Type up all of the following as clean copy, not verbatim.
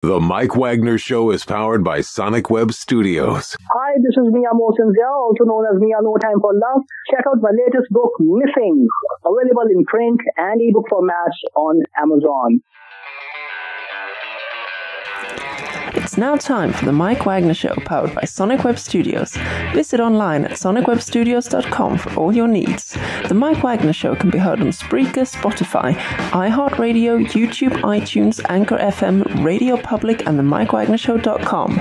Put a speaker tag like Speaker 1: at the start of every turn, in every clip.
Speaker 1: The Mike Wagner Show is powered by Sonic Web Studios.
Speaker 2: Hi, this is Mia Mosensia, also known as Mia No Time for Love. Check out my latest book, Missing, available in print and ebook formats on Amazon.
Speaker 3: It's now time for the Mike Wagner Show, powered by Sonic Web Studios. Visit online at sonicwebstudios.com for all your needs. The Mike Wagner Show can be heard on Spreaker, Spotify, iHeartradio, YouTube, iTunes, Anchor FM, Radio Public, and the mikewagnershow.com.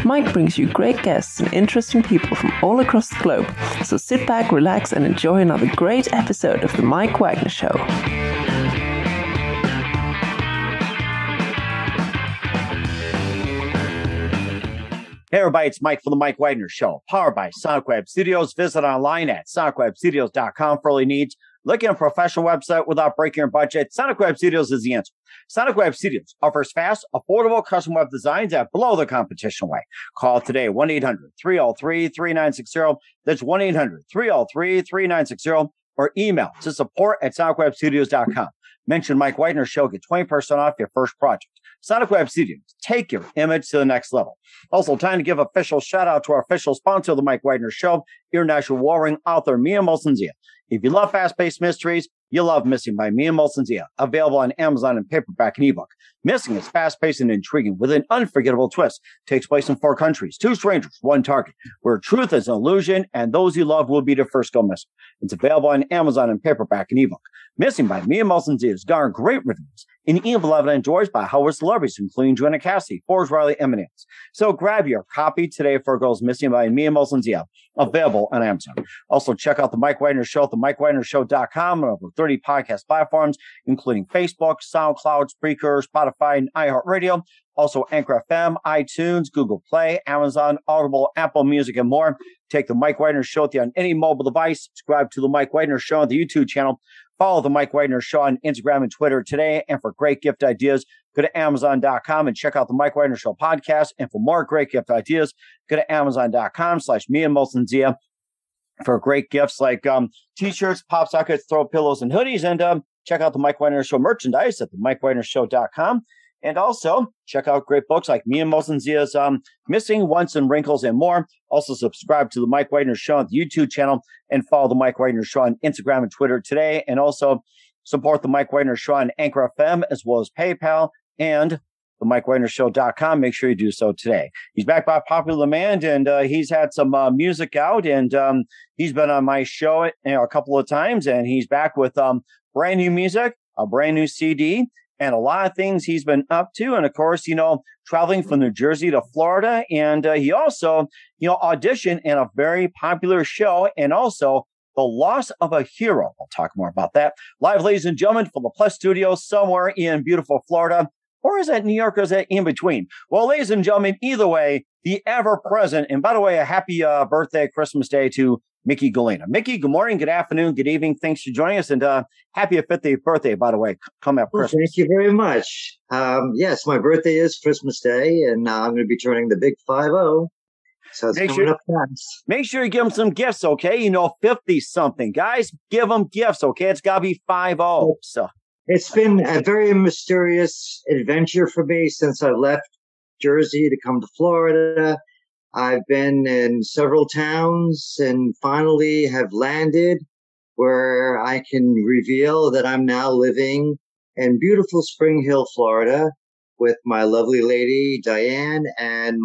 Speaker 3: Mike brings you great guests and interesting people from all across the globe. So sit back, relax, and enjoy another great episode of the Mike Wagner Show.
Speaker 4: Hey everybody, it's Mike from the Mike Wagner Show, powered by Sonic Web Studios. Visit online at sonicwebstudios.com for all your needs. Looking at a professional website without breaking your budget? Sonic Web Studios is the answer. Sonic Web Studios offers fast, affordable custom web designs that blow the competition away. Call today, 1-800-303-3960. That's 1-800-303-3960. Or email to support@sonicwebstudios.com. Mention Mike Wagner Show, get 20% off your first project. Sonic Web Studios, take your image to the next level. Also, time to give official shout out to our official sponsor of the Mike Wagner Show, international warring author Mia Mosensia. If you love fast-paced mysteries, you love Missing by Mia Mosensia, available on Amazon in paperback and ebook. Missing is fast-paced and intriguing with an unforgettable twist. Takes place in 4 countries, 2 strangers, 1 target, where truth is an illusion and those you love will be the first go missing. It's available on Amazon in paperback and ebook. Missing by Mia Mosensia has garnered great reviews and even beloved and enjoyed by Hollywood celebrities, including Joanna Cassidy, Forbes Riley Eminence. So grab your copy today for Girls Missing by Mia Mosensia, available on Amazon. Also, check out the Mike Wagner Show at themikewagnershow.com and over 30 podcast platforms, including Facebook, SoundCloud, Spreaker, Spotify, and iHeartradio. Also, Anchor FM, iTunes, Google Play, Amazon, Audible, Apple Music, and more. Take the Mike Wagner Show with you on any mobile device. Subscribe to the Mike Wagner Show on the YouTube channel. Follow the Mike Wagner Show on Instagram and Twitter today. And for great gift ideas, go to Amazon.com and check out the Mike Wagner Show podcast. And for more great gift ideas, go to Amazon.com/Mia Mosensia for great gifts like t-shirts, pop sockets, throw pillows, and hoodies. And check out the Mike Wagner Show merchandise at the mikewagnershow.com. And also, check out great books like Mia Mosensia's Missing, Once and Wrinkles, and more. Also, subscribe to the Mike Wagner Show on the YouTube channel and follow the Mike Wagner Show on Instagram and Twitter today. And also, support the Mike Wagner Show on Anchor FM as well as PayPal and the MikeWagnerShow.com. Make sure you do so today. He's back by popular demand, and he's had some music out, and he's been on my show a couple of times, and he's back with brand new music, a brand new CD, and a lot of things he's been up to. And of course, traveling from New Jersey to Florida. And he also, auditioned in a very popular show, and also The Loss of a Hero. I'll talk more about that. Live, ladies and gentlemen, from the Plus Studio somewhere in beautiful Florida. Or is that New York, or is that in between? Well, ladies and gentlemen, either way, the ever-present, and by the way, a happy birthday, Christmas Day to Micky Gallina. Micky, good morning, good afternoon, good evening. Thanks for joining us, and happy 50th birthday, by the way, come up Christmas.
Speaker 5: Thank you very much. Yes, my birthday is Christmas Day, and I'm going to be turning the big 50. So it's coming up fast.
Speaker 4: Make sure you give them some gifts, okay? 50-something. Guys, give them gifts, okay? It's got to be 50. So
Speaker 5: it's been a very mysterious adventure for me since I left Jersey to come to Florida. I've been in several towns and finally have landed where I can reveal that I'm now living in beautiful Spring Hill, Florida, with my lovely lady, Diane, and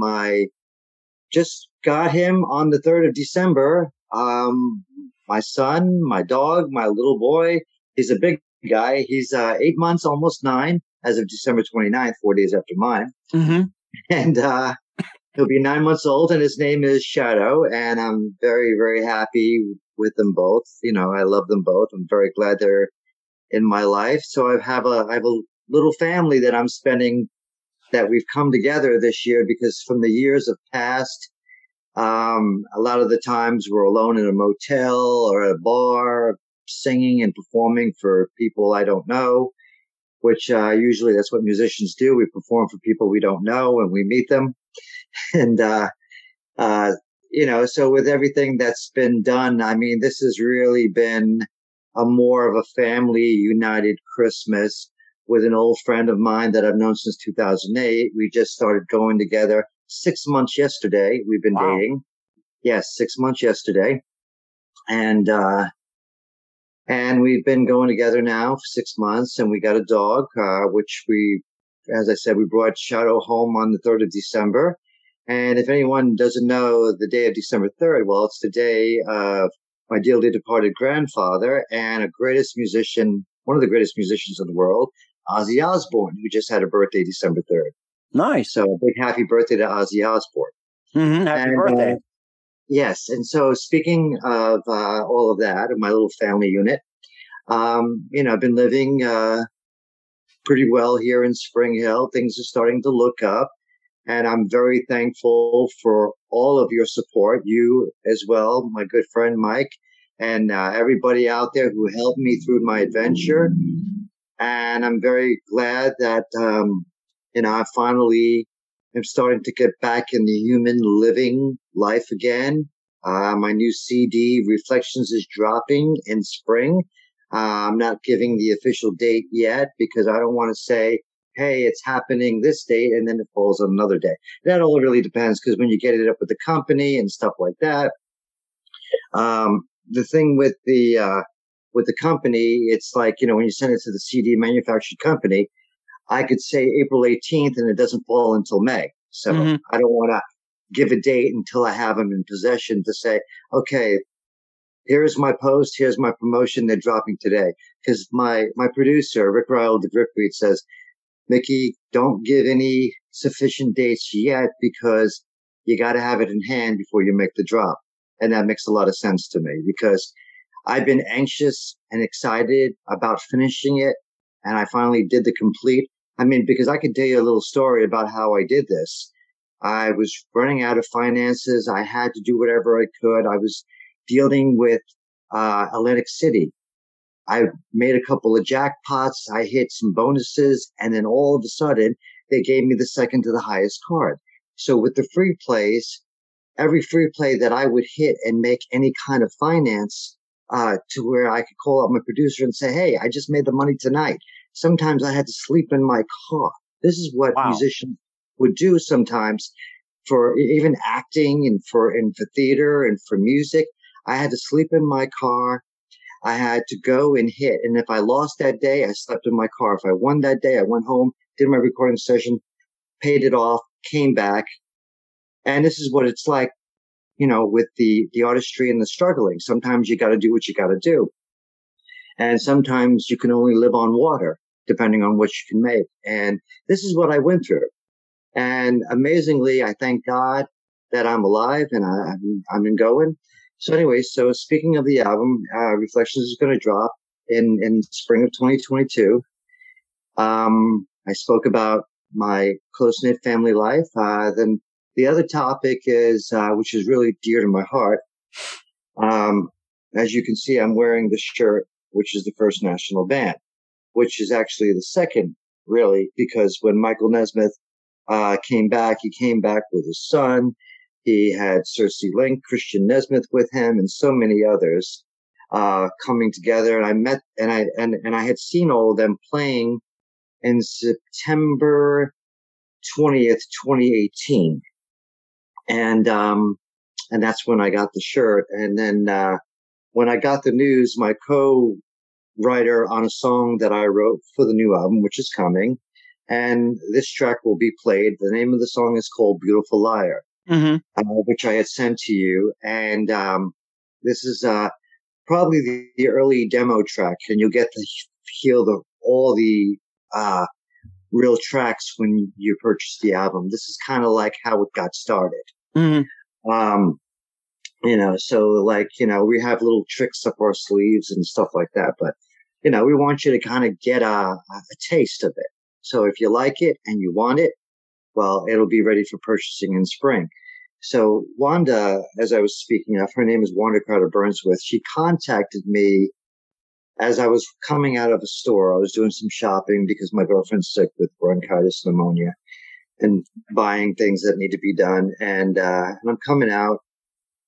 Speaker 5: just got him on the 3rd of December. My son, my dog, my little boy, he's a big guy. He's 8 months, almost 9, as of December 29th, 4 days after mine.
Speaker 4: Mm-hmm.
Speaker 5: And he'll be 9 months old, and his name is Shadow, and I'm very, very happy with them both. I love them both. I'm very glad they're in my life. So I have a little family that I'm spending, that we've come together this year, because from the years of past, a lot of the times we're alone in a motel or a bar, singing and performing for people I don't know, which usually that's what musicians do. We perform for people we don't know and we meet them. And, so with everything that's been done, I mean, this has really been more of a family united Christmas. with an old friend of mine that I've known since 2008. We just started going together 6 months yesterday. We've been dating. Yes, 6 months yesterday. And we've been going together now for 6 months, and we got a dog, which as I said, we brought Shadow home on the 3rd of December. And if anyone doesn't know the day of December 3rd, well, it's the day of my dearly departed grandfather and one of the greatest musicians in the world, Ozzy Osbourne, who just had a birthday December 3rd.
Speaker 4: Nice.
Speaker 5: So a big happy birthday to Ozzy Osbourne.
Speaker 4: Mm-hmm. Happy birthday.
Speaker 5: Yes. And so speaking of all of that, of my little family unit, I've been living pretty well here in Spring Hill. Things are starting to look up. And I'm very thankful for all of your support, you as well, my good friend Mike, and everybody out there who helped me through my adventure. And I'm very glad that, I finally am starting to get back in the human living life again. My new CD, Reflections, is dropping in spring. I'm not giving the official date yet because I don't want to say, hey, it's happening this date, and then it falls on another day. That all really depends, because when you get it up with the company and stuff like that, the thing with the company, it's like, when you send it to the CD manufacturing company, I could say April 18th, and it doesn't fall until May. So I don't want to give a date until I have them in possession to say, okay, here's my post, here's my promotion, they're dropping today. Because my producer, Rick Ryle of the Gripweed, says, Mickey, don't give any sufficient dates yet because you got to have it in hand before you make the drop. And that makes a lot of sense to me because I've been anxious and excited about finishing it. And I finally did the complete. Because I could tell you a little story about how I did this. I was running out of finances. I had to do whatever I could. I was dealing with Atlantic City. I made a couple of jackpots. I hit some bonuses. And then all of a sudden, they gave me the second to the highest card. So with the free plays, every free play that I would hit and make any kind of finance to where I could call up my producer and say, hey, I just made the money tonight. Sometimes I had to sleep in my car. This is what musicians would do sometimes for even acting and for theater and for music. I had to sleep in my car. I had to go and hit. And if I lost that day, I slept in my car. If I won that day, I went home, did my recording session, paid it off, came back. And this is what it's like, with the artistry and the struggling. Sometimes you got to do what you got to do. And sometimes you can only live on water, depending on what you can make. And this is what I went through. And amazingly, I thank God that I'm alive and I've been going. So anyway, speaking of the album, Reflections is going to drop in spring of 2022. I spoke about my close-knit family life. Then the other topic is, which is really dear to my heart. As you can see, I'm wearing the shirt, which is the First National Band, which is actually the second, really, because when Michael Nesmith came back, he came back with his son. He had Cersei Link, Christian Nesmith with him, and so many others coming together. And I met, and I had seen all of them playing in September 20th, 2018. And that's when I got the shirt. And then when I got the news, my co-writer on a song that I wrote for the new album, which is coming, and this track will be played. The name of the song is called Beautiful Liar. Which I had sent to you. And this is probably the early demo track, and you'll get to hear all the real tracks when you purchase the album. This is kind of like how it got started. We have little tricks up our sleeves and stuff like that. But, we want you to kind of get a taste of it. So if you like it and you want it, well, it'll be ready for purchasing in spring. So Wanda, as I was speaking of, her name is Wanda Carter-Burnsworth. She contacted me as I was coming out of a store. I was doing some shopping because my girlfriend's sick with bronchitis pneumonia and buying things that need to be done. And I'm coming out.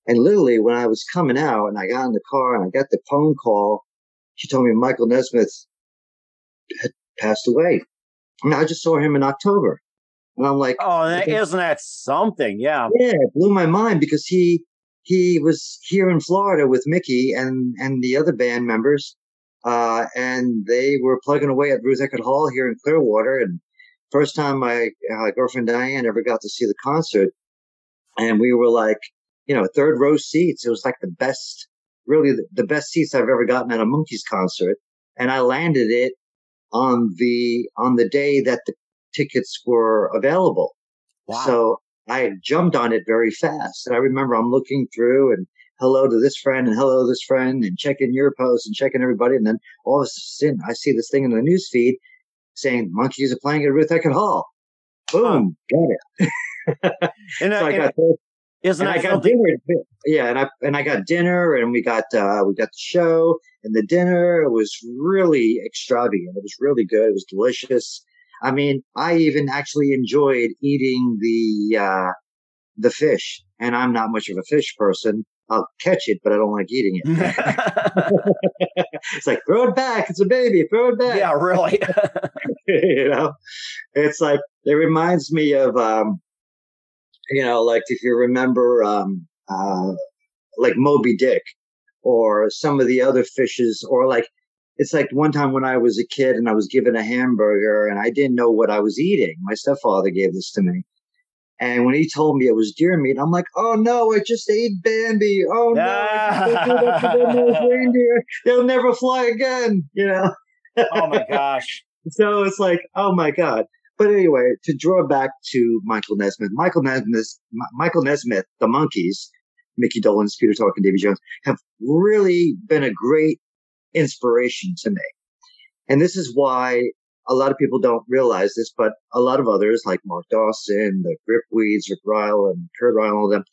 Speaker 5: And literally when I was coming out and I got in the car and I got the phone call, she told me Michael Nesmith had passed away. I mean, I just saw him in October. And I'm like,
Speaker 4: oh, isn't that something? Yeah.
Speaker 5: Yeah, it blew my mind because he was here in Florida with Mickey and the other band members. And they were plugging away at Ruth Eckerd Hall here in Clearwater. And first time my girlfriend Diane ever got to see the concert. And we were like, third row seats. It was like the best, really the best seats I've ever gotten at a Monkees concert. And I landed it on the day that the tickets were available. Wow. So I jumped on it very fast. And I remember I'm looking through and hello to this friend and hello to this friend and checking your post and checking everybody. And then all of a sudden I see this thing in the news feed saying Monkees are playing at Ruth Eckerd Hall. Boom. Got it. I got dinner. Yeah. And I got dinner and we got the show and the dinner was really extravagant. It was really good. It was delicious. I mean, I even actually enjoyed eating the fish, and I'm not much of a fish person. I'll catch it, but I don't like eating it. It's like, throw it back. It's a baby. Throw it back.
Speaker 4: Yeah, really.
Speaker 5: It's like, it reminds me of, like if you remember, like Moby Dick or some of the other fishes, or like, it's like one time when I was a kid and I was given a hamburger and I didn't know what I was eating. My stepfather gave this to me. And when he told me it was deer meat, I'm like, oh no, I just ate Bambi. Oh no, I just ate up to those reindeer. They'll never fly again,
Speaker 4: Oh my gosh.
Speaker 5: So it's like, oh my God. But anyway, to draw back to Michael Nesmith, the Monkees, Micky Dolenz, Peter Tork, and Davy Jones have really been a great inspiration to me. And this is why a lot of people don't realize this, but a lot of others like Mark Dawson, the Gripweeds, Rick Ryle, and Kurt Ryle, all of them,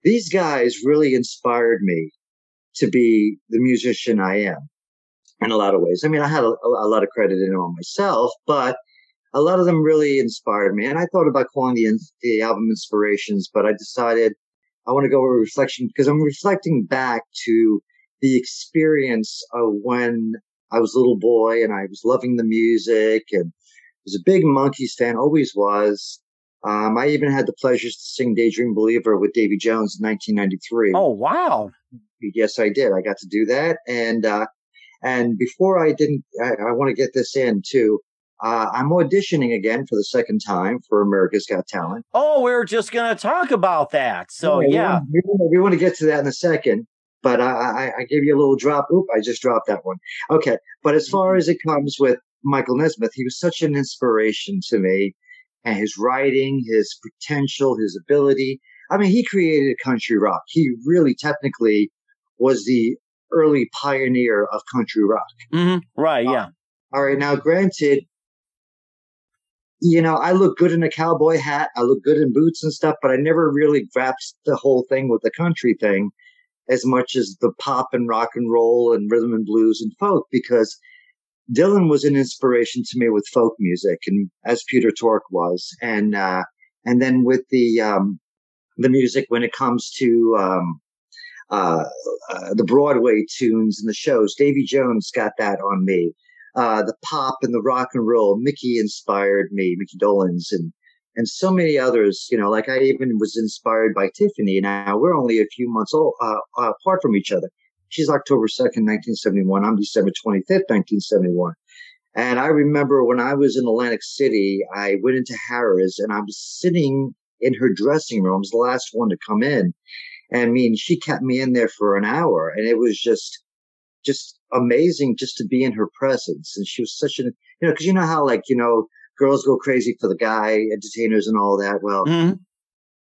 Speaker 5: these guys really inspired me to be the musician I am in a lot of ways. I mean, I had a lot of credit in it on myself, but a lot of them really inspired me. And I thought about calling the album Inspirations, but I decided I want to go with reflection because I'm reflecting back to the experience of when I was a little boy and I was loving the music and was a big Monkees fan, always was. I even had the pleasures to sing Daydream Believer with Davy Jones in 1993.
Speaker 4: Oh, wow.
Speaker 5: Yes, I did. I got to do that. And before I want to get this in too. I'm auditioning again for the second time for America's Got Talent.
Speaker 4: Oh, we were just going to talk about that. So, yeah.
Speaker 5: We want to get to that in a second. But I gave you a little drop. Oop, I just dropped that one. Okay. But as far as it comes with Michael Nesmith, he was such an inspiration to me. And his writing, his potential, his ability. I mean, he created country rock. He really technically was the early pioneer of country rock.
Speaker 4: Mm-hmm. Right, yeah.
Speaker 5: All right. Now, granted, I look good in a cowboy hat. I look good in boots and stuff, but I never really grasped the whole thing with the country thing as much as the pop and rock and roll and rhythm and blues and folk, because Dylan was an inspiration to me with folk music, and as Peter Tork was, and then with the music when it comes to the Broadway tunes and the shows. Davy Jones got that on me. The pop and the rock and roll. Mickey inspired me, Micky Dolenz, and so many others. Like I even was inspired by Tiffany. Now we're only a few months old, apart from each other. She's October 2nd, 1971. I'm December 25th, 1971. And I remember when I was in Atlantic City, I went into Harrah's and I was sitting in her dressing room. I was the last one to come in. And I mean, she kept me in there for an hour, and it was just amazing just to be in her presence. And she was such an, cause you know how girls go crazy for the guy entertainers and all that. Well,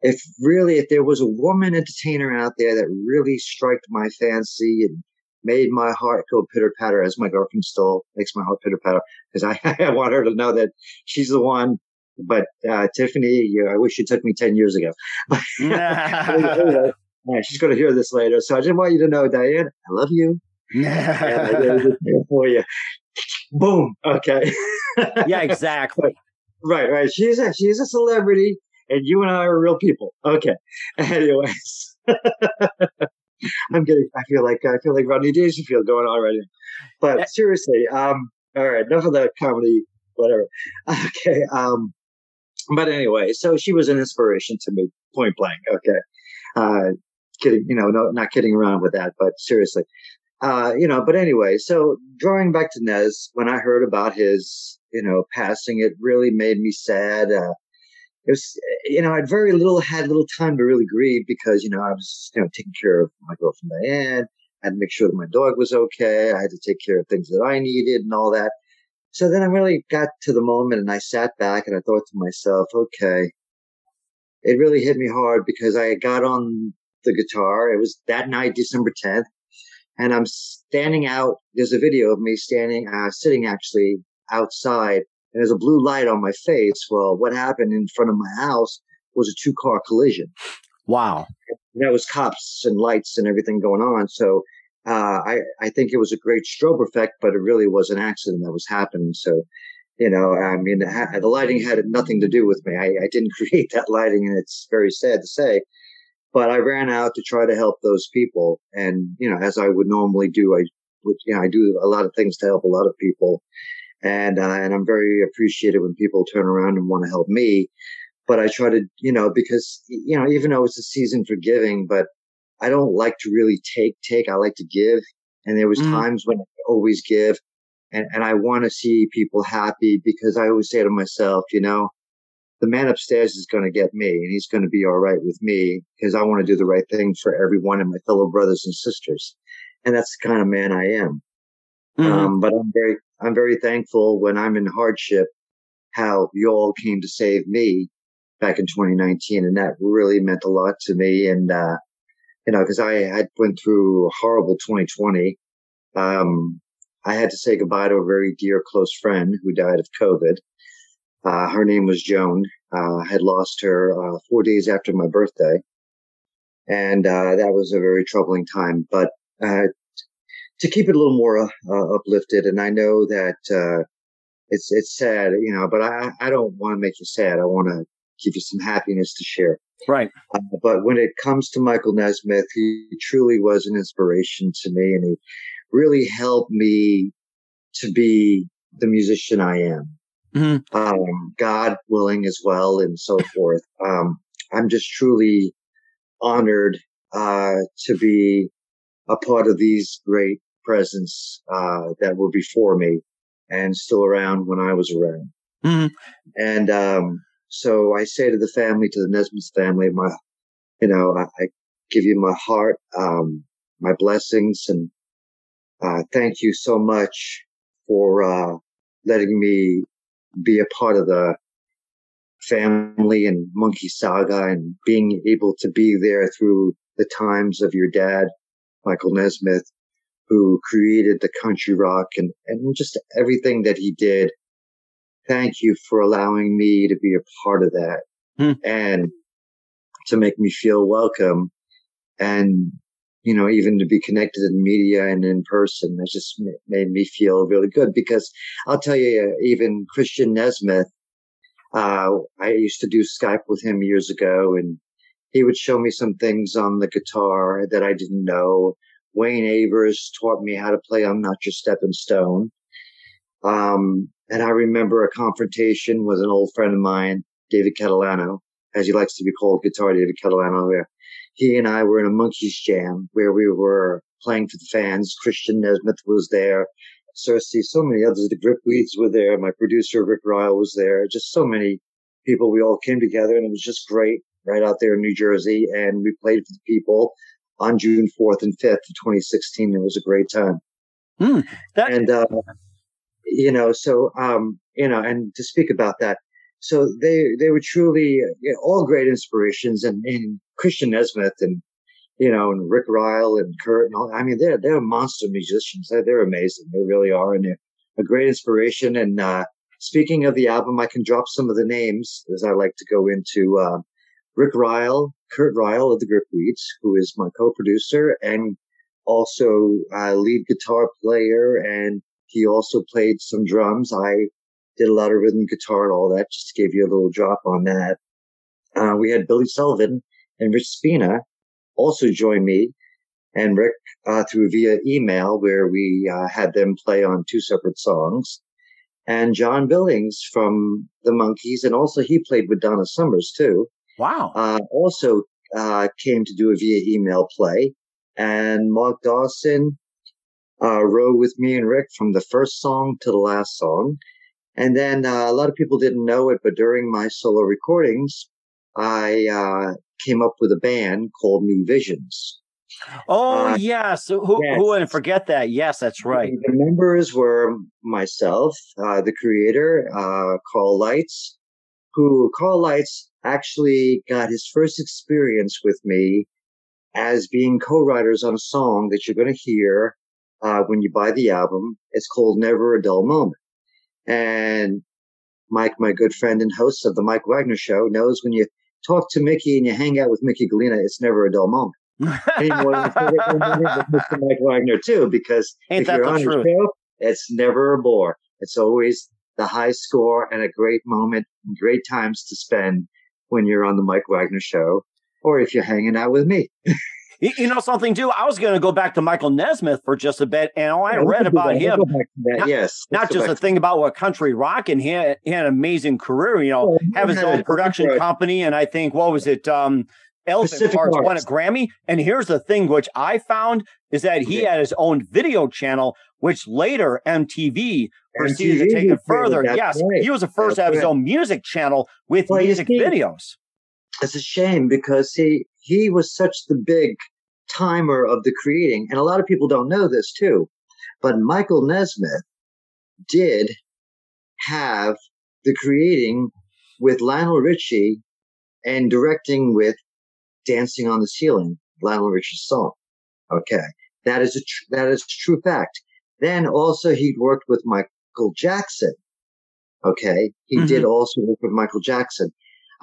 Speaker 5: if there was a woman entertainer out there that really struck my fancy and made my heart go pitter patter, as my girlfriend still makes my heart pitter patter, because I want her to know that she's the one. But Tiffany, I wish you took me 10 years ago. Anyway, she's going to hear this later. So I just want you to know, Diane, I love you. For you. Boom. Okay.
Speaker 4: Yeah, exactly.
Speaker 5: Right. She's a celebrity, and you and I are real people. Okay. Anyways, I feel like Rodney Dangerfield going on right now. But seriously, All right, enough of that comedy, whatever. Okay. But anyway, so she was an inspiration to me, point blank. Okay. Kidding, no, not kidding around with that, but seriously. But anyway, so drawing back to Nez, when I heard about his, passing, it really made me sad. It was, I'd had little time to really grieve because, I was, taking care of my girlfriend Diane. I had to make sure that my dog was okay. I had to take care of things that I needed and all that. So then I really got to the moment and I sat back and I thought to myself, okay, it really hit me hard because I got on the guitar. It was that night, December 10th. And I'm standing out. There's a video of me sitting actually outside, and there's a blue light on my face. Well, what happened in front of my house was a 2-car collision.
Speaker 4: Wow.
Speaker 5: And there was cops and lights and everything going on. So, I think it was a great strobe effect, but it really was an accident that was happening. So, the lighting had nothing to do with me. I didn't create that lighting, and it's very sad to say. But I ran out to try to help those people. And, as I would normally do, I do a lot of things to help a lot of people. And I'm very appreciative when people turn around and want to help me. But I try to, because, even though it's a season for giving, but I don't like to really take. I like to give. And there was times when I always give. And I want to see people happy because I always say to myself, the man upstairs is going to get me and he's going to be all right with me because I want to do the right thing for everyone and my fellow brothers and sisters. And that's the kind of man I am. But I'm very thankful when I'm in hardship, how you all came to save me back in 2019. And that really meant a lot to me. And, cause I went through a horrible 2020. I had to say goodbye to a very dear close friend who died of COVID. Her name was Joan. I had lost her 4 days after my birthday. And that was a very troubling time. But to keep it a little more uplifted, and I know that it's sad, but I don't want to make you sad. I want to give you some happiness to share.
Speaker 4: Right.
Speaker 5: But when it comes to Michael Nesmith, he truly was an inspiration to me, and he really helped me to be the musician I am. God willing as well, and so forth. I'm just truly honored to be a part of these great presents that were before me and still around when I was around. And so I say to the family, to the Nesmith family, I give you my heart, my blessings, and thank you so much for letting me be a part of the family and Monkey Saga and being able to be there through the times of your dad, Michael Nesmith, who created the country rock and just everything that he did. Thank you for allowing me to be a part of that and to make me feel welcome and, even to be connected in media and in person. It just made me feel really good because I'll tell you, even Christian Nesmith, I used to do Skype with him years ago, and he would show me some things on the guitar that I didn't know. Wayne Avers taught me how to play I'm Not Your Stepping Stone. And I remember a confrontation with an old friend of mine, David Catalano, as he likes to be called, Guitar David Catalano, where he and I were in a Monkees jam where we were playing for the fans. Christian Nesmith was there. Cersei, so many others. The Gripweeds were there. My producer, Rick Ryle, was there. Just so many people. We all came together, and it was just great right out there in New Jersey. And we played for the people on June 4th and 5th of 2016. It was a great time. And to speak about that. So they were truly all great inspirations, and Christian Nesmith and Rick Ryle and Kurt and all. I mean, they're monster musicians. They're amazing. They really are, and they're a great inspiration. And speaking of the album, I can drop some of the names as I like to go into. Rick Ryle, Kurt Ryle of the Gripweeds, who is my co-producer and also lead guitar player, and he also played some drums. I did a lot of rhythm guitar and all that, just to give you a little drop on that. We had Billy Sullivan and Rich Spina also join me. and Rick through via email, where we had them play on 2 separate songs. And John Billings from the Monkees, and also he played with Donna Summers too.
Speaker 4: Wow.
Speaker 5: Also came to do a via email play. And Mark Dawson wrote with me and Rick from the first song to the last song. And then a lot of people didn't know it, but during my solo recordings, I came up with a band called New Visions.
Speaker 4: Oh, yes. Who wouldn't forget that? Yes, that's right.
Speaker 5: The members were myself, the creator, Carl Leitz, who Carl Leitz actually got his first experience with me as being co-writers on a song that you're going to hear when you buy the album. It's called Never a Dull Moment. And Mike, my good friend and host of the Mike Wagner Show, knows when you talk to Mickey and you hang out with Micky Gallina, it's never a dull moment. Anymore than Mr. Mike Wagner too, because if you're on the show, it's never a bore. It's always the high score and a great moment, great times to spend when you're on the Mike Wagner Show, or if you're hanging out with me.
Speaker 4: You know something, too? I was going to go back to Michael Nesmith for just a bit, and I read about him. Not just a thing about what country rock, and he had an amazing career, have his own production company, and I think, what was it, Elephant Parts won a Grammy. And here's the thing, which I found, is that he had his own video channel, which later MTV proceeded to take it further. Yes, right. He was the first to have his own music channel with music videos.
Speaker 5: It's a shame because he was such the big timer of the creating. And a lot of people don't know this too. But Michael Nesmith did have the creating with Lionel Richie and directing with Dancing on the Ceiling, Lionel Richie's song. Okay. That is a true fact. Then also he worked with Michael Jackson. Okay. He did also work with Michael Jackson.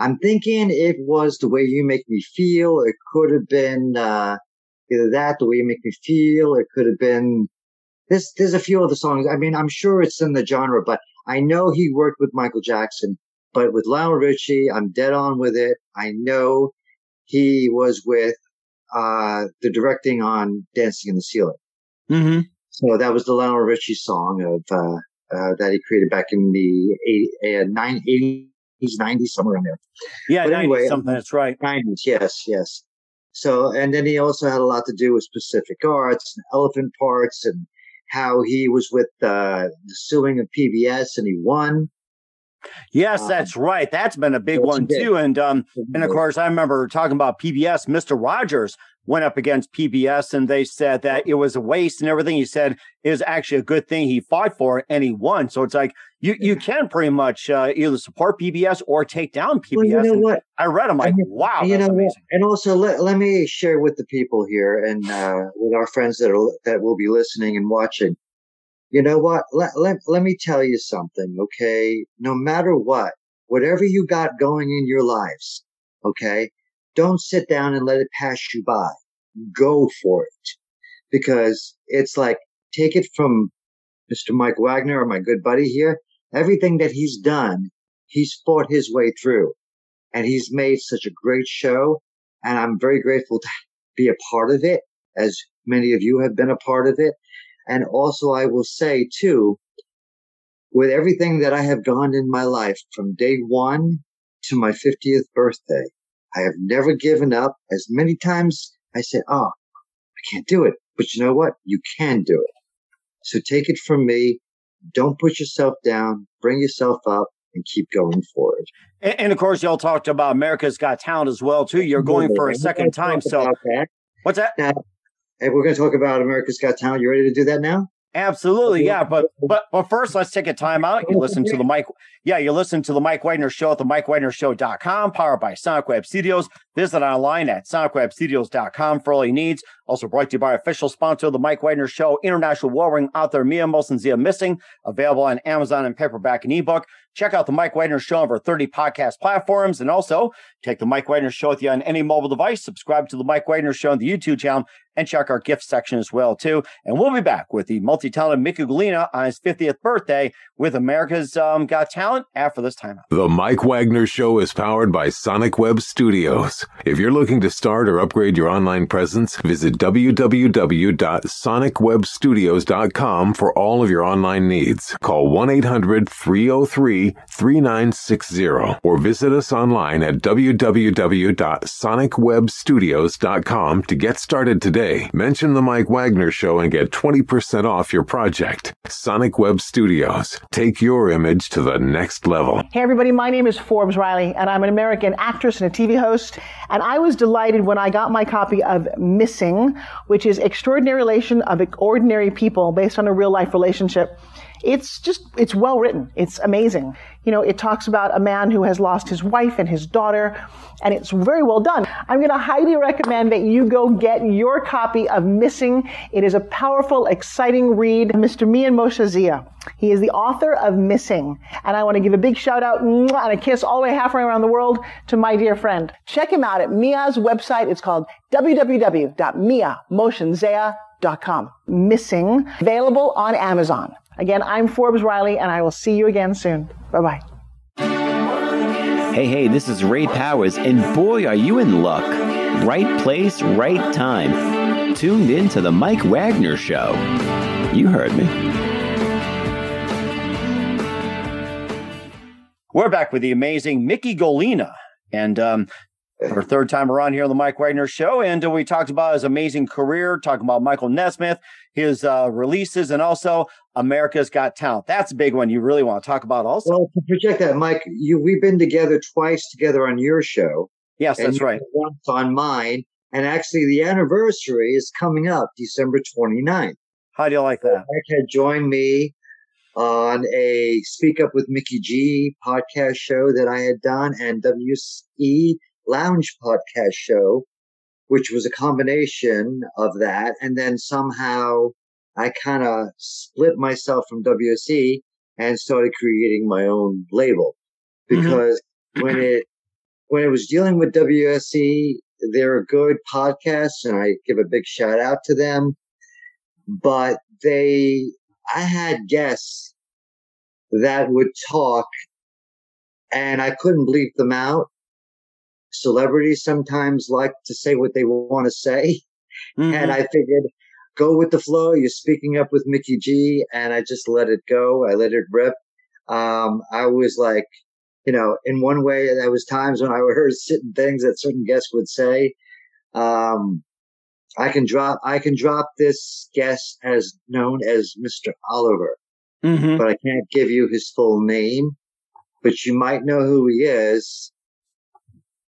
Speaker 5: I'm thinking it was The Way You Make Me Feel. It could have been either that, The Way You Make Me Feel. It could have been there's a few other songs. I mean, I'm sure it's in the genre, but I know he worked with Michael Jackson. But with Lionel Richie, I'm dead on with it. I know he was with the directing on Dancing in the Ceiling. Mm-hmm. So that was the Lionel Richie song of that he created back in the 80s, 90s, somewhere in there.
Speaker 4: Yeah, but 90s, anyway, something. That's right.
Speaker 5: 90s, yes. So, and then he also had a lot to do with Specific Arts and Elephant Parts and how he was with the suing of PBS and he won.
Speaker 4: Yes, that's right. That's been a big one too. And of course, I remember talking about PBS. Mr. Rogers went up against PBS and they said that it was a waste and everything. He said it was actually a good thing he fought for it and he won. So it's like you can pretty much either support PBS or take down PBS. Well, you know what? I read them like, wow, that's amazing.
Speaker 5: And also let me share with the people here and with our friends that will be listening and watching. You know what? Let me tell you something, okay? No matter what, whatever you got going in your lives, okay? Don't sit down and let it pass you by. Go for it. Because it's like, take it from Mr. Mike Wagner, or my good buddy here. Everything that he's done, he's fought his way through. And he's made such a great show. And I'm very grateful to be a part of it, as many of you have been a part of it. And also, I will say, too, with everything that I have gone in my life from day one to my 50th birthday, I have never given up. As many times I said, I can't do it. But you know what? You can do it. So take it from me. Don't put yourself down. Bring yourself up and keep going forward.
Speaker 4: And of course, y'all talked about America's Got Talent as well, too. You're going for a second time. So what's that?
Speaker 5: Now, hey, we're going to talk about America's Got Talent. You ready to do that now?
Speaker 4: Absolutely, yeah. But first, let's take a time out. You listen to the Mike Wagner Show at themikewagnershow.com, powered by Sonic Web Studios. Visit online at sonicwebstudios.com for all your needs. Also brought to you by official sponsor of the Mike Wagner Show, international warring author Mia Molson Zia Missing, available on Amazon and paperback and ebook. Check out the Mike Wagner Show on over 30 podcast platforms, and also take the Mike Wagner Show with you on any mobile device. Subscribe to the Mike Wagner Show on the YouTube channel, and check our gift section as well, too. And we'll be back with the multi-talented Micky Gallina on his 50th birthday with America's Got Talent after this time.
Speaker 1: The Mike Wagner Show is powered by Sonic Web Studios. If you're looking to start or upgrade your online presence, visit www.sonicwebstudios.com for all of your online needs. Call 1-800-303-3960 or visit us online at www.sonicwebstudios.com to get started today. Mention the Mike Wagner Show and get 20% off your project. Sonic Web Studios. Take your image to the next level.
Speaker 6: Hey everybody, my name is Forbes Riley, and I'm an American actress and a TV host. And I was delighted when I got my copy of Missing, which is Extraordinary Relation of Ordinary People based on a real life relationship. It's well written. It's amazing. You know, it talks about a man who has lost his wife and his daughter, and it's very well done. I'm going to highly recommend that you go get your copy of Missing. It is a powerful, exciting read. Mr. Mian Moshe Zia. He is the author of Missing. And I want to give a big shout out and a kiss all the way halfway around the world to my dear friend. Check him out at Mia's website. It's called www.miamoshenzea.com. Missing. Available on Amazon. Again, I'm Forbes Riley, and I will see you again soon. Bye-bye.
Speaker 7: Hey, this is Ray Powers, and boy, are you in luck. Right place, right time. Tuned in to the Mike Wagner Show. You heard me.
Speaker 4: We're back with the amazing Micky Gallina, and our third time around here on the Mike Wagner Show, and we talked about his amazing career, talking about Michael Nesmith, his releases, and also America's Got Talent. That's a big one you really want to talk about also.
Speaker 5: Well, to project that, Mike, we've been together twice together on your show.
Speaker 4: Yes, that's right.
Speaker 5: Once on mine, and actually the anniversary is coming up December 29th.
Speaker 4: How do you like that?
Speaker 5: Mike had joined me on a Speak Up with Mickey G podcast show that I had done, and WE Lounge podcast show, which was a combination of that. And then somehow I kind of split myself from WSE and started creating my own label, because when it was dealing with WSE, they're a good podcast and I give a big shout out to them. But I had guests that would talk and I couldn't bleep them out. Celebrities sometimes like to say what they want to say. And I figured, go with the flow. You're speaking up with Mickey G, and I just let it go. I let it rip. I was like, in one way, there was times when I heard certain things that certain guests would say. I can drop this guest as known as Mr. Oliver, but I can't give you his full name, but you might know who he is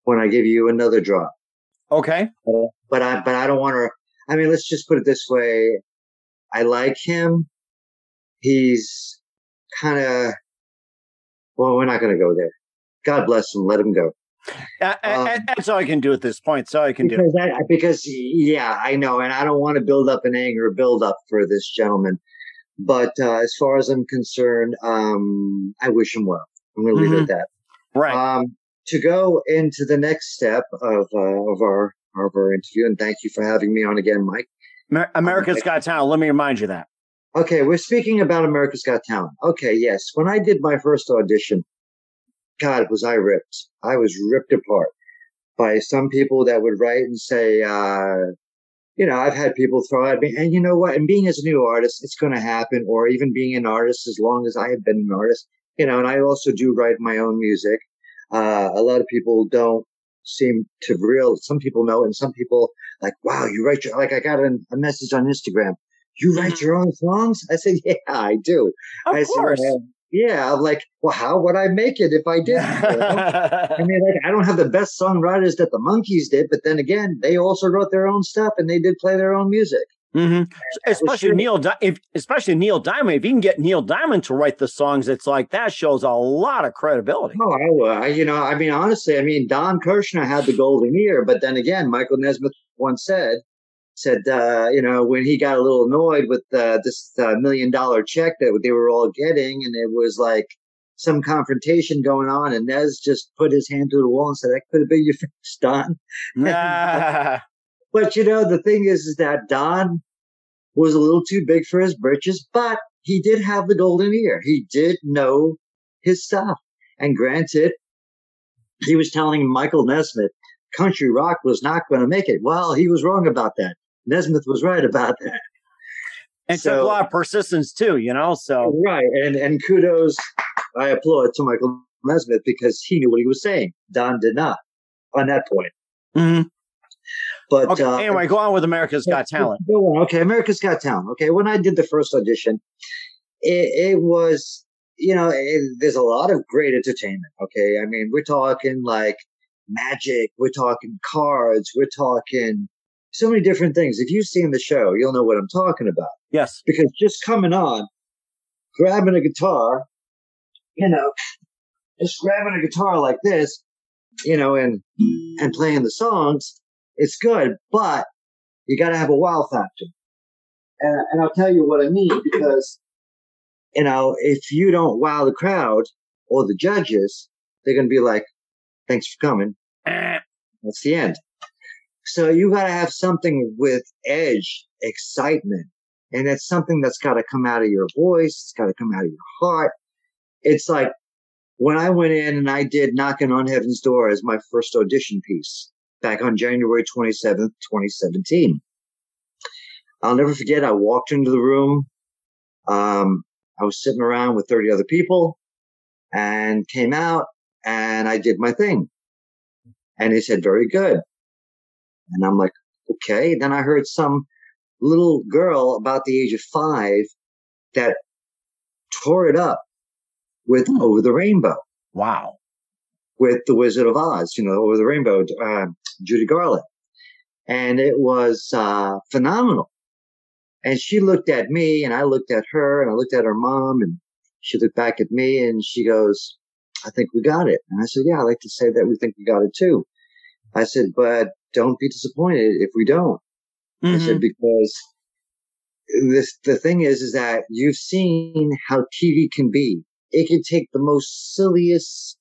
Speaker 5: when I give you another drop. Okay. But I don't want to, let's just put it this way. I like him. He's kind of, well, we're not going to go there. God bless him. Let him go.
Speaker 4: That's all I can do at this point. So I can do.
Speaker 5: Because I know. And I don't want to build up an anger, build up for this gentleman. But as far as I'm concerned, I wish him well. I'm going to leave it at that.
Speaker 4: Right.
Speaker 5: To go into the next step of our interview, and thank you for having me on again, Mike.
Speaker 4: America's Got Talent. Let me remind you that.
Speaker 5: Okay, we're speaking about America's Got Talent. Okay, yes. When I did my first audition, God, was I ripped. I was ripped apart by some people that would write and say, I've had people throw at me, and you know what? And being as a new artist, it's going to happen, or even being an artist as long as I have been an artist, and I also do write my own music. A lot of people don't seem to some people know, and some people like, wow, you write I got a message on Instagram. You write your own songs? I said, yeah, I do.
Speaker 4: Of course.
Speaker 5: I'm like, well, how would I make it if I did? I don't have the best songwriters that the Monkees did, but then again, they also wrote their own stuff and they did play their own music.
Speaker 4: Especially Neil Diamond. If you can get Neil Diamond to write the songs, it's like that shows a lot of credibility.
Speaker 5: Honestly, Don Kirshner had the golden ear, but then again, Michael Nesmith once said, when he got a little annoyed with this $1 million check that they were all getting, and it was like, some confrontation going on, and Nez just put his hand to the wall and said, "That could have been your face, Don." But the thing is that Don was a little too big for his britches, but he did have the golden ear. He did know his stuff. And granted, he was telling Michael Nesmith country rock was not going to make it. Well, he was wrong about that. Nesmith was right about that.
Speaker 4: And took a lot of persistence too, so.
Speaker 5: Right. And kudos, I applaud to Michael Nesmith because he knew what he was saying. Don did not on that point.
Speaker 4: Mm-hmm.
Speaker 5: But
Speaker 4: okay, anyway, go on with America's Got Talent.
Speaker 5: Okay, America's Got Talent. Okay, when I did the first audition, it was, there's a lot of great entertainment. Okay, I mean, we're talking like magic, we're talking cards, we're talking so many different things. If you've seen the show, you'll know what I'm talking about.
Speaker 4: Yes.
Speaker 5: Because just coming on, grabbing a guitar, just grabbing a guitar like this, and playing the songs, it's good, but you got to have a wow factor. And I'll tell you what I mean, because, if you don't wow the crowd or the judges, they're going to be like, "Thanks for coming." That's the end. So you got to have something with edge, excitement. And it's something that's got to come out of your voice. It's got to come out of your heart. It's like when I went in and I did Knocking on Heaven's Door as my first audition piece back on January 27th, 2017. I'll never forget. I walked into the room. I was sitting around with 30 other people and came out and I did my thing. And they said, "Very good." And I'm like, okay. Then I heard some little girl about the age of 5 that tore it up with Over the Rainbow.
Speaker 4: Wow.
Speaker 5: With The Wizard of Oz, Over the Rainbow, Judy Garland. And it was phenomenal. And she looked at me and I looked at her and I looked at her mom and she looked back at me and she goes, "I think we got it." And I said, "Yeah, I like to say that we think we got it too." I said, "But don't be disappointed if we don't." Mm-hmm. I said, because the thing is that you've seen how TV can be. It can take the most silliest,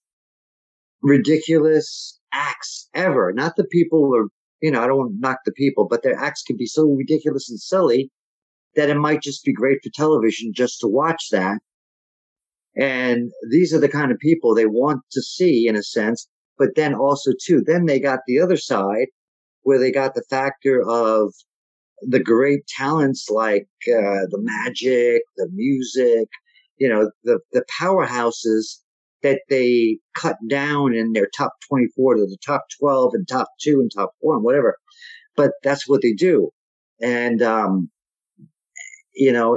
Speaker 5: ridiculous acts ever. Not the people are, I don't want to knock the people, but their acts can be so ridiculous and silly that it might just be great for television just to watch that. And these are the kind of people they want to see in a sense, but then also too, then they got the other side where they got the factor of the great talents like the magic, the music, the powerhouses that they cut down in their top 24 to the top 12 and top 2 and top 1, whatever. But that's what they do. And,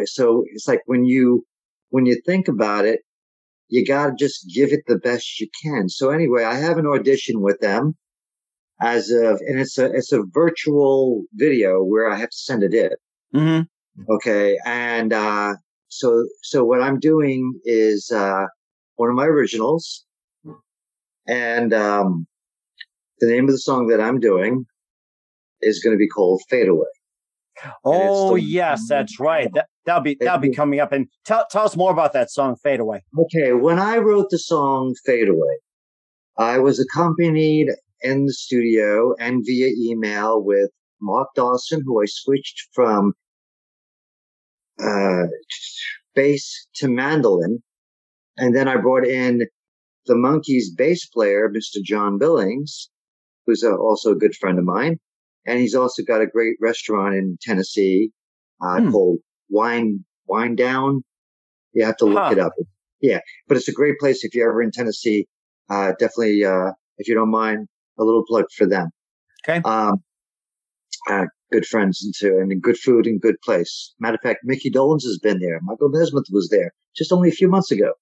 Speaker 5: so it's like when you think about it, you got to just give it the best you can. So anyway, I have an audition with them and it's a virtual video where I have to send it in. Mm-hmm. Okay. And, so what I'm doing is, one of my originals, and the name of the song that I'm doing is going to be called "Fade Away."
Speaker 4: Oh yes, that's right. That'll be coming up. And tell us more about that song, "Fade Away."
Speaker 5: Okay, when I wrote the song "Fade Away," I was accompanied in the studio and via email with Mark Dawson, who I switched from bass to mandolin. And then I brought in the Monkees bass player, Mr. John Billings, who's also a good friend of mine. And he's also got a great restaurant in Tennessee called Wine Down. You have to look it up. Yeah, but it's a great place if you're ever in Tennessee. Definitely, if you don't mind, a little plug for them.
Speaker 4: Okay.
Speaker 5: Good friends and good food and good place. Matter of fact, Micky Gallina has been there. Michael Nesmith was there just only a few months ago.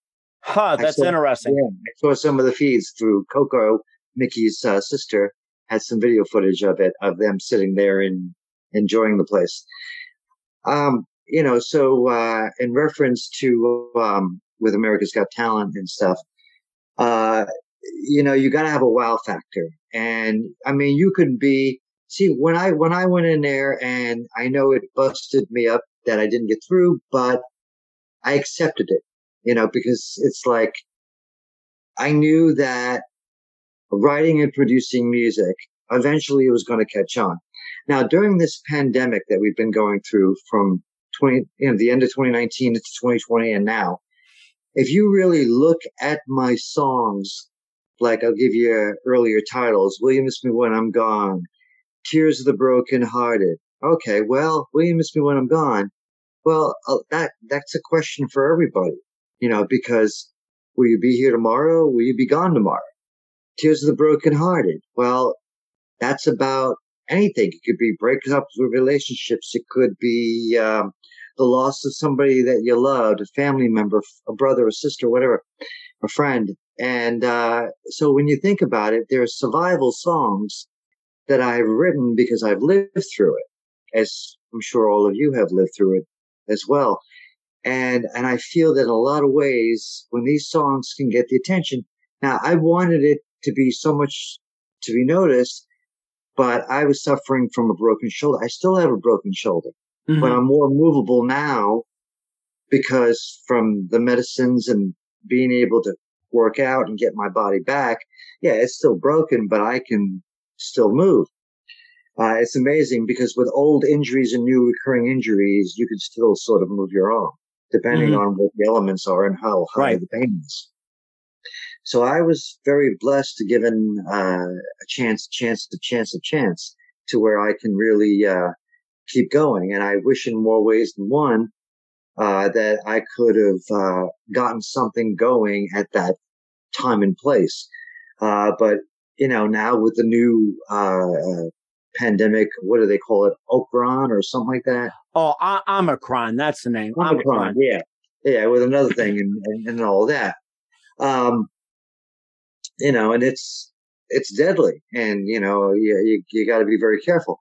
Speaker 4: That's interesting.
Speaker 5: Yeah, I saw some of the feeds through Coco, Micky's sister, had some video footage of them sitting there and enjoying the place. So in reference to with America's Got Talent and stuff, you got to have a wow factor. And I mean, you could when I went in there, and I know it busted me up that I didn't get through, but I accepted it. Because it's like, I knew that writing and producing music, eventually it was going to catch on. Now, during this pandemic that we've been going through from the end of 2019 into 2020 and now, if you really look at my songs, like I'll give you earlier titles, Will You Miss Me When I'm Gone, Tears of the Broken Hearted. Okay, well, Will You Miss Me When I'm Gone? Well, that's a question for everybody, because will you be here tomorrow? Will you be gone tomorrow? Tears of the Broken Hearted. Well, that's about anything. It could be breakups with relationships. It could be the loss of somebody that you loved, a family member, a brother, a sister, whatever, a friend. And so when you think about it, there are survival songs that I've written because I've lived through it, as I'm sure all of you have lived through it as well. And I feel that in a lot of ways, when these songs can get the attention, now I wanted it to be so much to be noticed, but I was suffering from a broken shoulder. I still have a broken shoulder, but I'm more movable now because from the medicines and being able to work out and get my body back. Yeah, it's still broken, but I can still move. It's amazing because with old injuries and new recurring injuries, you can still sort of move your arm, depending on what the elements are and how high the pain is. So I was very blessed to given a chance to where I can really keep going. And I wish in more ways than one that I could have gotten something going at that time and place. But now with the new pandemic, what do they call it? Omicron or something like that?
Speaker 4: Oh, Omicron. That's the name.
Speaker 5: Omicron. Yeah. With another thing and all that. And it's deadly, and you got to be very careful.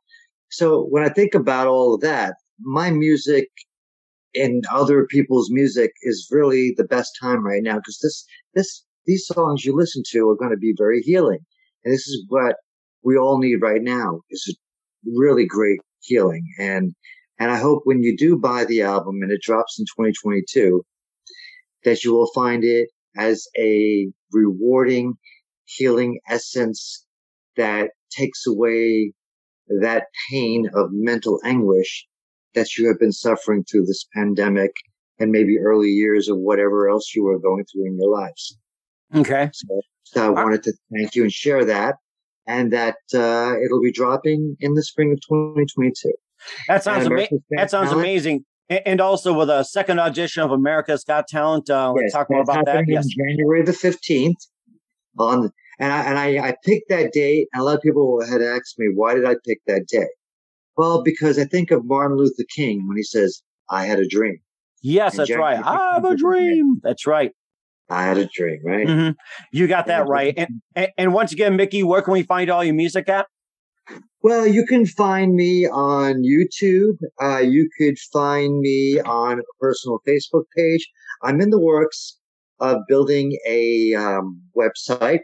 Speaker 5: So when I think about all of that, my music and other people's music is really the best time right now, because these songs you listen to are going to be very healing, and this is what we all need right now, is really great healing. And I hope when you do buy the album and it drops in 2022, that you will find it as a rewarding, healing essence that takes away that pain of mental anguish that you have been suffering through this pandemic and maybe early years of whatever else you were going through in your lives.
Speaker 4: Okay.
Speaker 5: So I wanted to thank you and share that, and that it'll be dropping in the spring of 2022.
Speaker 4: That sounds amazing. And also with a second audition of America's Got Talent. Let's talk more about that.
Speaker 5: Yes, January the 15th. I picked that date. And a lot of people had asked me, why did I pick that day? Well, because I think of Martin Luther King when he says, "I had a dream."
Speaker 4: Yes, that's right. I have a dream. That's right.
Speaker 5: I had a dream, right?
Speaker 4: You got that right. And once again, Mickey, where can we find all your music at?
Speaker 5: Well, you can find me on YouTube. You could find me on a personal Facebook page. I'm in the works of building a website.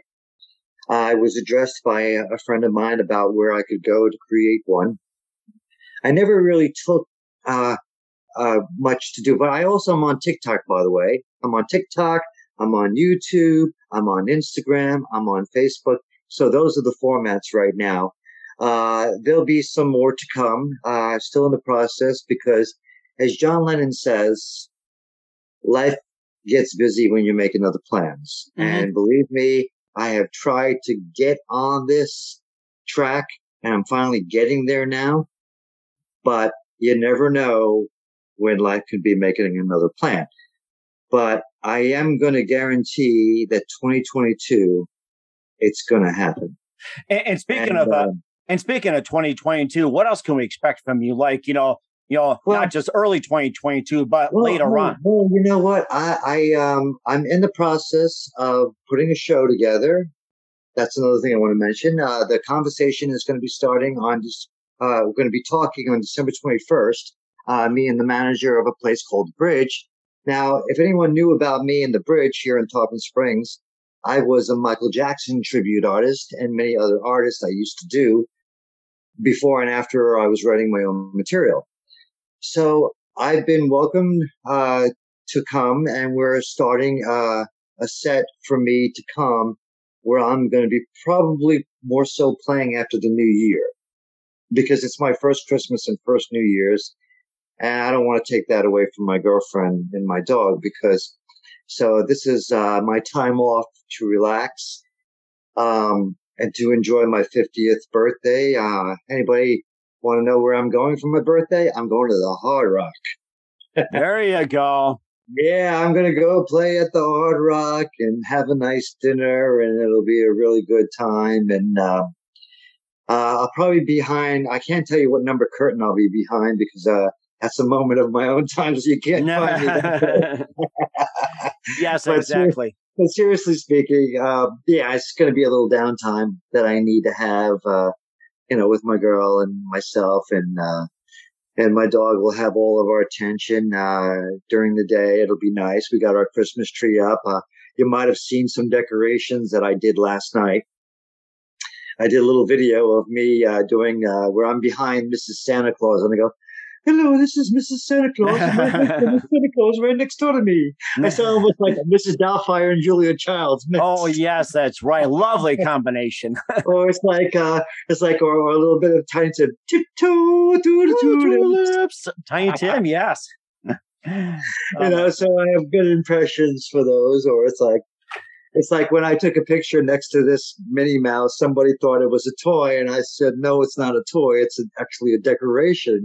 Speaker 5: I was addressed by a friend of mine about where I could go to create one. I never really took much to do, but I also am on TikTok, by the way. I'm on TikTok. I'm on YouTube. I'm on Instagram. I'm on Facebook. So those are the formats right now. There'll be some more to come, still in the process, because as John Lennon says, life gets busy when you're making other plans. And believe me, I have tried to get on this track, and I'm finally getting there now, but you never know when life could be making another plan. But I am going to guarantee that 2022, it's going to happen.
Speaker 4: And speaking of 2022, what else can we expect from you? Like, not just early 2022, but later on.
Speaker 5: Well, you know what? I'm in the process of putting a show together. That's another thing I want to mention. The conversation is going to be starting on this. We're going to be talking on December 21st. Me and the manager of a place called Bridge. Now, if anyone knew about me and the Bridge here in Tarpon Springs, I was a Michael Jackson tribute artist and many other artists I used to do before and after I was writing my own material. So I've been welcomed to come, and we're starting a set for me to come where I'm going to be probably more so playing after the new year, because it's my first Christmas and first New Year's. And I don't want to take that away from my girlfriend and my dog, so this is my time off to relax and to enjoy my 50th birthday. Anybody want to know where I'm going for my birthday? I'm going to the Hard Rock.
Speaker 4: There you go.
Speaker 5: Yeah, I'm going to go play at the Hard Rock and have a nice dinner, and it'll be a really good time. And I'll probably be behind. I can't tell you what number curtain I'll be behind, because that's a moment of my own time, so you can't find me.
Speaker 4: Yes, exactly.
Speaker 5: But seriously speaking, it's going to be a little downtime that I need to have, with my girl and myself, and my dog will have all of our attention during the day. It'll be nice. We got our Christmas tree up. You might have seen some decorations that I did last night. I did a little video of me doing where I'm behind Mrs. Santa Claus, and I go, "Hello, this is Mrs. Santa Claus. Santa Claus right next door to me." I sound almost like Mrs. Doubtfire and Julia Childs.
Speaker 4: Oh yes, that's right. Lovely combination.
Speaker 5: Or it's like or a little bit of Tiny Tim. Tiptoe through the tulips.
Speaker 4: Tiny Tim, yes.
Speaker 5: So I have good impressions for those. Or it's like when I took a picture next to this Minnie Mouse, somebody thought it was a toy, and I said, "No, it's not a toy. It's actually a decoration."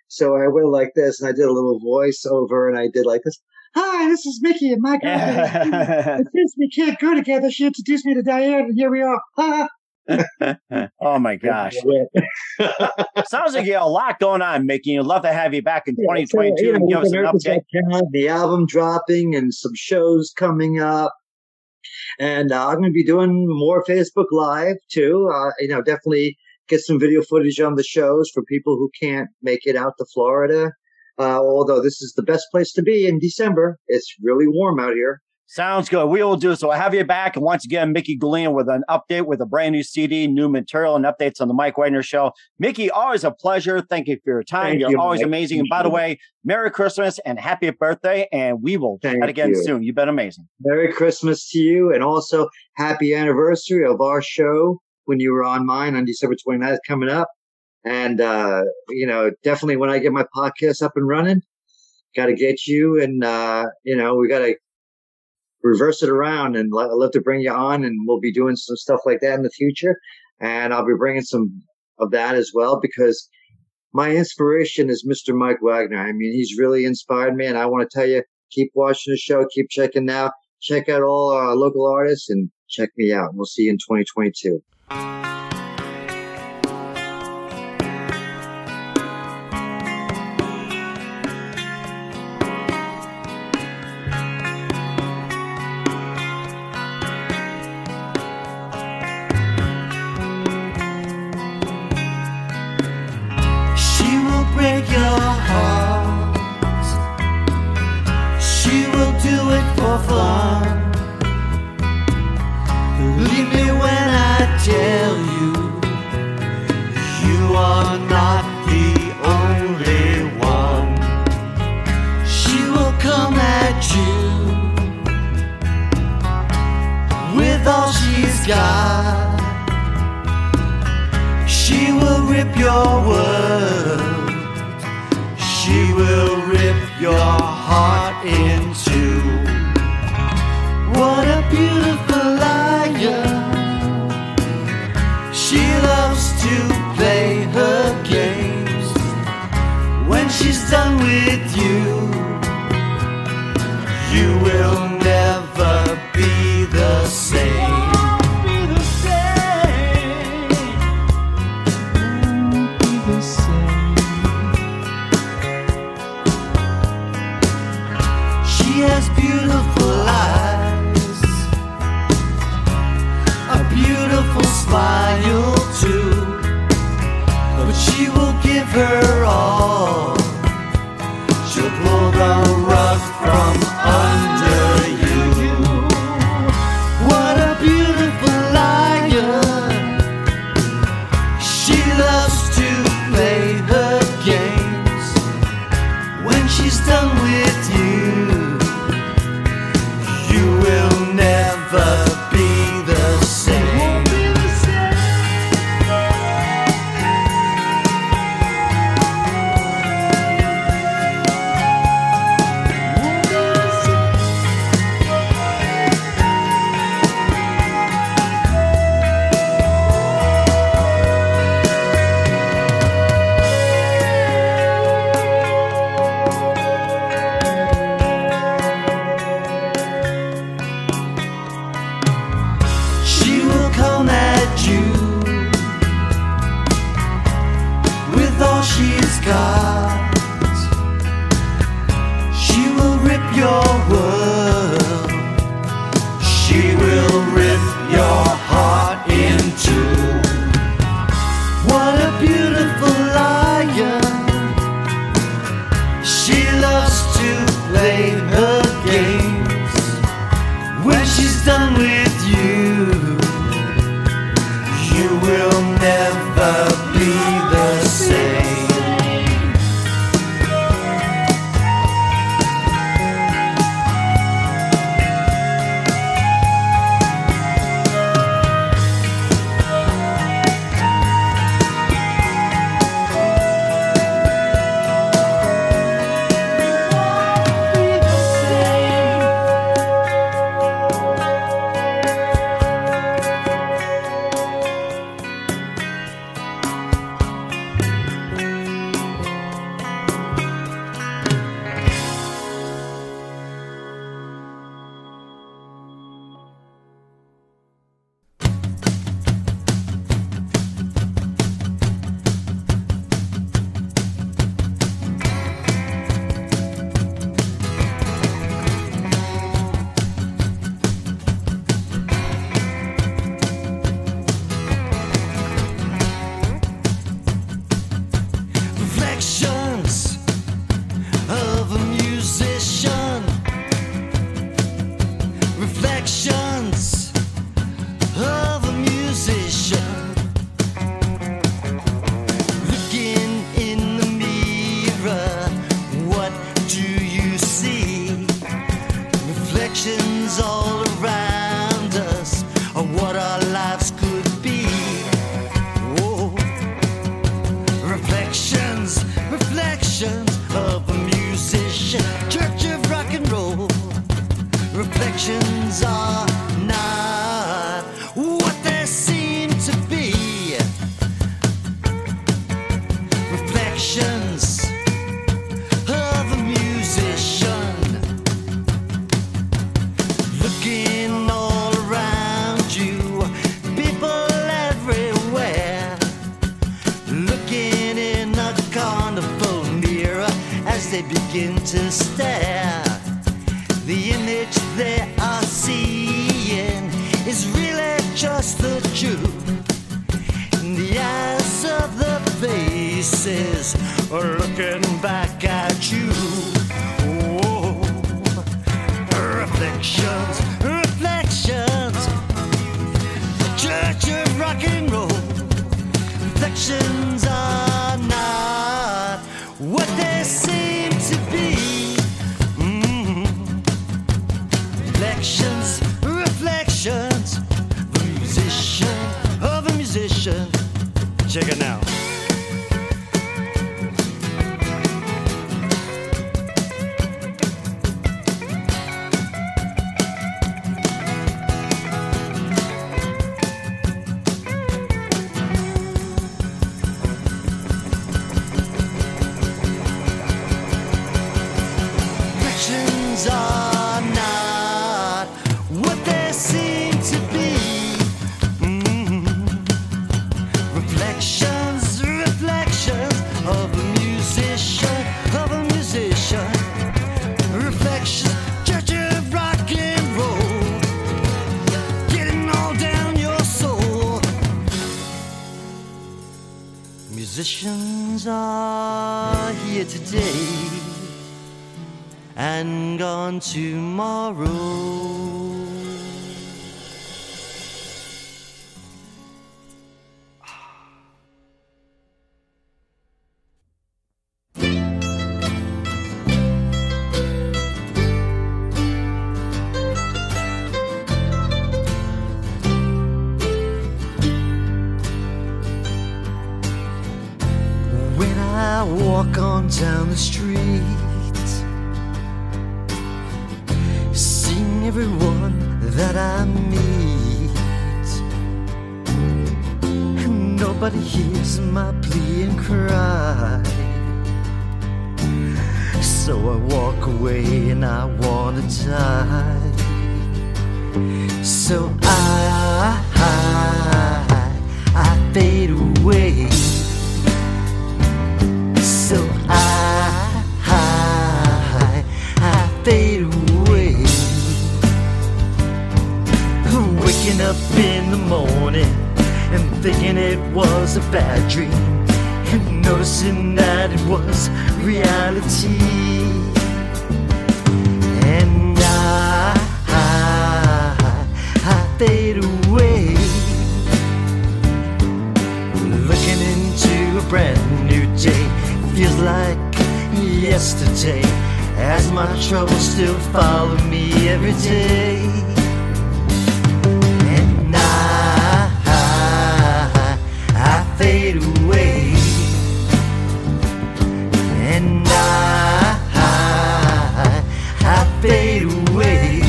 Speaker 5: So I went like this, and I did a little voiceover, and I did like this. "Hi, this is Mickey, and my girlfriend. Since we can't go together, she introduced me to Diane, and here we are."
Speaker 4: Oh my gosh! Sounds like you have a lot going on, Mickey. I'd love to have you back in 2022 and give us an update.
Speaker 5: The album dropping and some shows coming up. And I'm going to be doing more Facebook Live too. Definitely get some video footage on the shows for people who can't make it out to Florida. Although this is the best place to be in December. It's really warm out here.
Speaker 4: Sounds good. We will do so. I'll have you back. And once again, Micky Gallina with an update with a brand new CD, new material, and updates on the Mike Wagner Show. Mickey, always a pleasure. Thank you for your time. You're always Mike. Amazing. And by the way, Merry Christmas and Happy Birthday. And we will chat again soon. You've been amazing.
Speaker 5: Merry Christmas to you. And also happy anniversary of our show when you were on mine on December 29th coming up. And, definitely when I get my podcast up and running, got to get you. And, we got to reverse it around, and I'd love to bring you on, and we'll be doing some stuff like that in the future. And I'll be bringing some of that as well, because my inspiration is Mr. Mike Wagner. I mean, he's really inspired me, and I want to tell you, keep watching the show, keep checking out, check out all our local artists, and check me out. We'll see you in 2022.
Speaker 8: Break your heart. She will do it for fun. Believe me when I tell you, you are not the only one. She will come at you with all she's got. She will rip your world. She will rip your heart in two. What a beautiful liar. She loves to play her games. When she's done with you, you will never be the same. She has beautiful eyes, a beautiful smile too, but she will give her all. She'll pull the rug from under you. What a beautiful liar. She loves to play her games. When she's done with you, you will they begin to stare. The image they are seeing is really just the truth. And the eyes of the faces are looking back at you. Oh, reflections, reflections, the church of rock and roll. Reflections are not what they seem to be. Reflections, reflections, the musician of a musician. Check it now. Reflections are not what they seem to be. Reflections, reflections of a musician, of a musician. Reflections, church of rock and roll, getting all down your soul. Musicians are here today and gone tomorrow. When I walk on down the street, seeing everyone that I meet, nobody hears my plea and cry. So I walk away and I wanna die. So I fade away. So I fade away. Waking up in the morning and thinking it was a bad dream, and noticing that it was reality. And I fade away, looking into a brand new day. Feels like yesterday, as my troubles still follow me every day. And I fade away. And I fade away.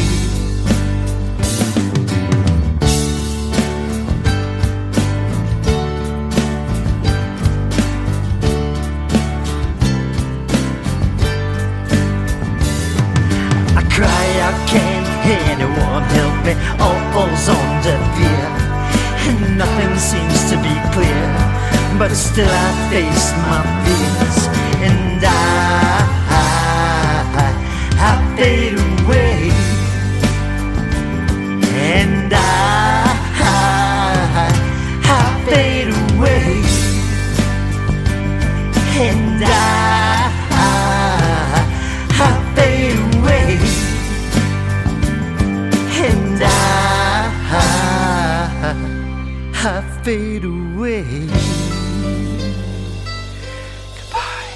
Speaker 8: Can anyone help me? All falls on deaf ear, and nothing seems to be clear. But still I face my fears, and I fade away. And I fade away. And I fade away. And I fade away. Goodbye.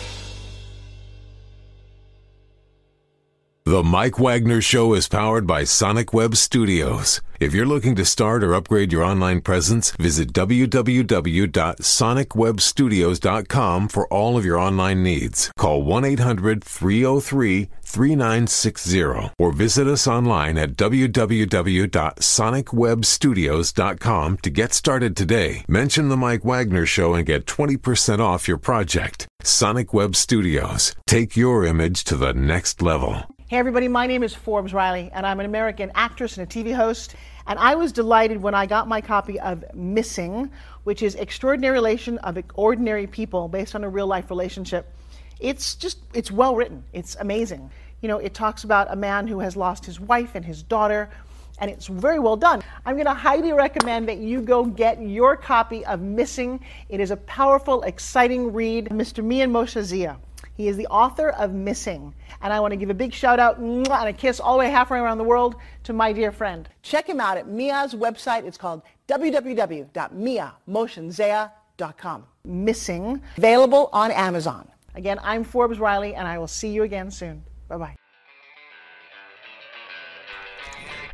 Speaker 1: The Mike Wagner Show is powered by Sonic Web Studios. If you're looking to start or upgrade your online presence, visit www.sonicwebstudios.com for all of your online needs. Call 1-800-303-3960 or visit us online at www.sonicwebstudios.com to get started today. Mention the Mike Wagner Show and get 20% off your project. Sonic Web Studios. Take your image to the next level.
Speaker 6: Hey everybody, my name is Forbes Riley, and I'm an American actress and a TV host. And I was delighted when I got my copy of Missing, which is Extraordinary Relation of Ordinary People, based on a real-life relationship. It's well written. It's amazing. You know, it talks about a man who has lost his wife and his daughter, and it's very well done. I'm going to highly recommend that you go get your copy of Missing. It is a powerful, exciting read. Mr. Mian Moshe Zia. He is the author of Missing. And I want to give a big shout out and a kiss all the way halfway around the world to my dear friend. Check him out at Mia's website. It's called www.miamoshenzea.com. Missing, available on Amazon. Again, I'm Forbes Riley, and I will see you again soon. Bye-bye.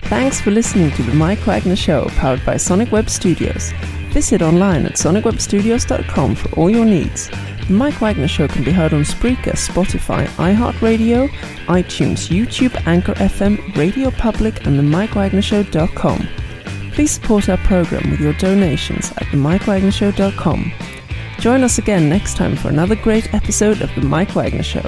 Speaker 3: Thanks for listening to The Mike Wagner Show, powered by Sonic Web Studios. Visit online at sonicwebstudios.com for all your needs. The Mike Wagner Show can be heard on Spreaker, Spotify, iHeartRadio, iTunes, YouTube, Anchor FM, Radio Public, and themikewagnershow.com. Please support our program with your donations at themikewagnershow.com. Join us again next time for another great episode of The Mike Wagner Show.